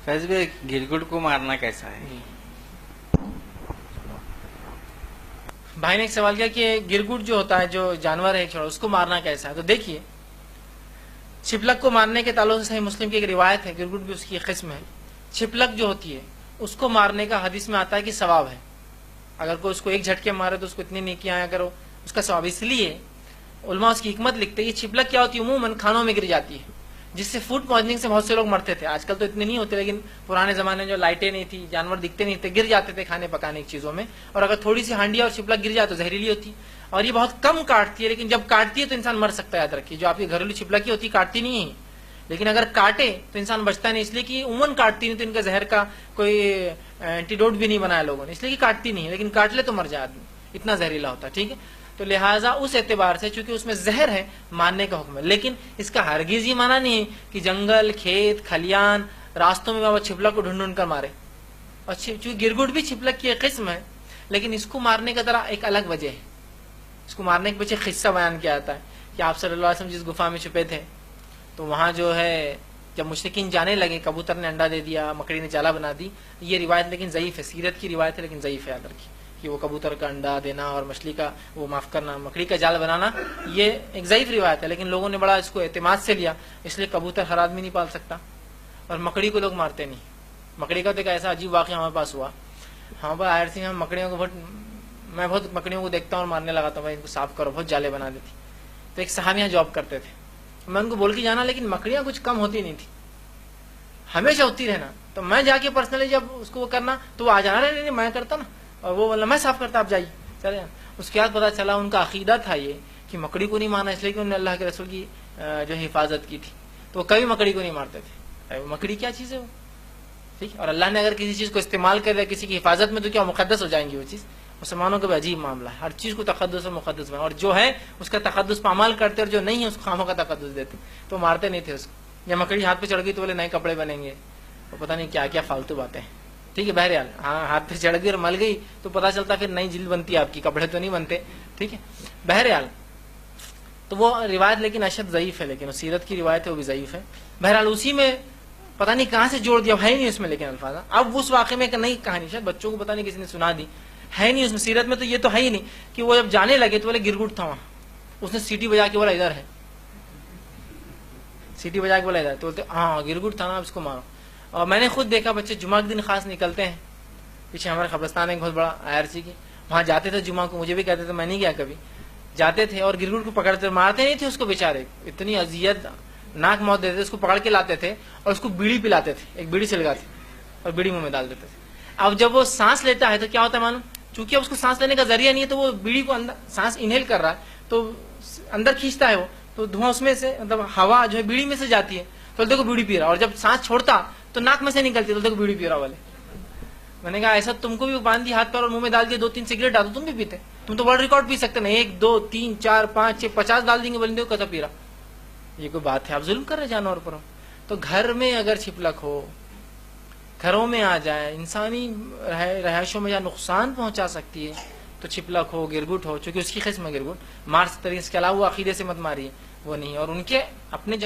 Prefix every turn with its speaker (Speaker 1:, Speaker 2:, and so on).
Speaker 1: फैज भाई, गिरगुट को मारना कैसा है?
Speaker 2: भाई ने एक सवाल किया कि गिरगुट जो होता है, जो जानवर है छोटा, उसको मारना कैसा है। तो देखिए, छिपलक को मारने के ताल्लुक से सही मुस्लिम की एक रिवायत है, गिरगुट भी उसकी एक किस्म है। छिपलक जो होती है उसको मारने का हदीस में आता है कि सवाब है। अगर कोई उसको एक झटके मारे तो उसको इतनी नेकियां आया करो, उसका सवाब। इसलिए उलमा उसकी हिकमत लिखते हैं। ये छिपलक क्या होती है, उमूमन खानों में गिर जाती है, जिससे फूड पॉइजनिंग से बहुत से लोग मरते थे। आजकल तो इतने नहीं होते, लेकिन पुराने जमाने में जो लाइटें नहीं थी, जानवर दिखते नहीं थे, गिर जाते थे खाने पकाने की चीजों में। और अगर थोड़ी सी हांडिया और छिपलक गिर जाए तो जहरीली होती। और ये बहुत कम काटती है, लेकिन जब काटती है तो इंसान मर सकता है। याद रखिए, जो आपकी घरेलू छिपलक होती है काटती नहीं है, लेकिन अगर काटे तो इंसान बचता नहीं। इसलिए कि उमन काटती नहीं, तो इनका जहर का कोई एंटीडोट भी नहीं बनाया लोगों ने, इसलिए कि काटती नहीं है। लेकिन काट ले तो मर जाए आदमी, इतना जहरीला होता है। ठीक है, तो लिहाजा उस एतबार से चूंकि उसमें जहर है, मारने का हुक्म है। लेकिन इसका हरगिज ये माना नहीं है कि जंगल, खेत, खलियान, रास्तों में बाबा छिपलक को ढूंढ ढूंढ कर मारे। और चूंकि गिरगुट भी छिपलक की एक किस्म है, लेकिन इसको मारने का जरा एक अलग वजह है। इसको मारने के पीछे किस्सा बयान किया जाता है कि आप सल्लल्लाहु अलैहि वसल्लम जिस गुफा में छुपे थे, तो वहां जो है जब मुशरिकीन जाने लगे, कबूतर ने अंडा दे दिया, मकड़ी ने जाला बना दी। ये रिवायत लेकिन ज़ईफ है, सीरत की रिवायत है, लेकिन ज़ईफ है। याद रखिए कि वो कबूतर का अंडा देना और मछली का वो माफ करना, मकड़ी का जाल बनाना, ये एक ज़ईफ रिवायत है। लेकिन लोगों ने बड़ा इसको एतमाद से लिया, इसलिए कबूतर हर आदमी नहीं पाल सकता और मकड़ी को लोग मारते नहीं। मकड़ी का तो एक ऐसा अजीब वाक़या हमारे पास हुआ। हाँ भाई, आयर सिंह, हम मकड़ियों को मैं बहुत मकड़ियों को देखता हूँ और मारने लगा था, भाई इनको साफ करो, बहुत जाले बना देती। तो एक साहब यहाँ जॉब करते थे, मैं उनको बोल के जाना, लेकिन मकड़ियां कुछ कम होती नहीं थी, हमेशा होती रहना। तो मैं जाके पर्सनली जब उसको वो करना तो वो आ जाना, नहीं मैं करता ना, और वो बोला मैं साफ करता, आप जाइए, चले जाना। उसके बाद पता चला उनका अकीदा था ये कि मकड़ी को नहीं मारना, इसलिए कि उन्होंने अल्लाह के रसूल की जो हिफाजत की थी, तो वो कभी मकड़ी को नहीं मारते थे। मकड़ी क्या चीज़ है वो, ठीक। और अल्लाह ने अगर किसी चीज़ को इस्तेमाल कर दिया किसी की हिफाजत में, तो क्या मुकद्दस हो जाएंगी वो चीज़। मुसलमानों का भी अजीब मामला है, हर चीज़ को तकद्दुस और मुकद्दस बना, और जो है उसका तकद्दुस पामाल करते, और जो नहीं है उसको खामों का तकद्दुस देते। तो मारते नहीं थे उसको। या मकड़ी हाथ पे चढ़ गई तो बोले नए कपड़े बनेंगे, तो पता नहीं क्या क्या फालतू बातें हैं। ठीक है, बहरहाल हाँ, हाथ पे चढ़ गई और मल गई तो पता चलता फिर नई जिल्द बनती है आपकी, कपड़े तो नहीं बनते। ठीक है, बहरहाल तो वो रिवायत लेकिन अशद ज़ईफ है, लेकिन सीरत की रिवायत है वो भी ज़ईफ है। बहरहाल उसी में पता नहीं कहाँ से जोड़ दिया, है नहीं उसमें लेकिन अल्फाज। अब उस वाक़े में एक नई कहानी शायद बच्चों को पता नहीं किसी ने सुना दी, है नहीं उसमें सीरत में। तो ये तो है ही नहीं कि वो जब जाने लगे तो बोले गिरगुट था वहां, उसने सीटी बजा के बोला इधर है, सीटी बजा के बोला इधर, तो बोलते हाँ गिरगुट था ना, अब इसको मारो। और मैंने खुद देखा बच्चे जुमा के दिन खास निकलते हैं, पीछे हमारे कब्रिस्तान है बहुत बड़ा IRC की, वहां जाते थे जुमा को, मुझे भी कहते थे, मैं नहीं गया कभी, जाते थे और गिरगुट को पकड़ते, मारते नहीं थे उसको बेचारे, इतनी अजियत नाक मौत देते थे उसको, पकड़ के लाते थे और उसको बीड़ी पिलाते थे, एक बीड़ी से लगाते और बीड़ी मुंह में डाल देते थे। अब जब वो सांस लेता है तो क्या होता है मालूम, चूंकि अब उसको सांस लेने का जरिया नहीं है, तो वो बीड़ी को अंदर सांस इनहेल कर रहा है, तो अंदर खींचता है वो, तो धुआं उसमें से, मतलब हवा जो है बीड़ी में से जाती है, तो देखो बीड़ी पी रहा, और जब सांस छोड़ता तो नाक में से निकलती, तो देखो बीड़ी पी रहा वाले। मैंने कहा ऐसा तुमको भी बांध दी हाथ पर और मुंह में डाल दिए 2-3 सिगरेट डाल दो, तुम भी पीते, तुम तो वर्ल्ड रिकॉर्ड पी सकते ना, 1 2 3 4 5 6 50 डाल देंगे, बोलेंगे कैसा पी रहा। ये कोई बात है, आप जुल्म कर रहे जानवर पर। तो घर में अगर छिपलक हो, घरों में आ जाए, इंसानी रहायशों में या नुकसान पहुंचा सकती है, तो छिपलक हो, गिरगुट हो, चूंकि उसकी किस्म है गिरगुट, मार तरीके से, अलावा वो अकीदे से मत मारिए, वो नहीं। और उनके अपने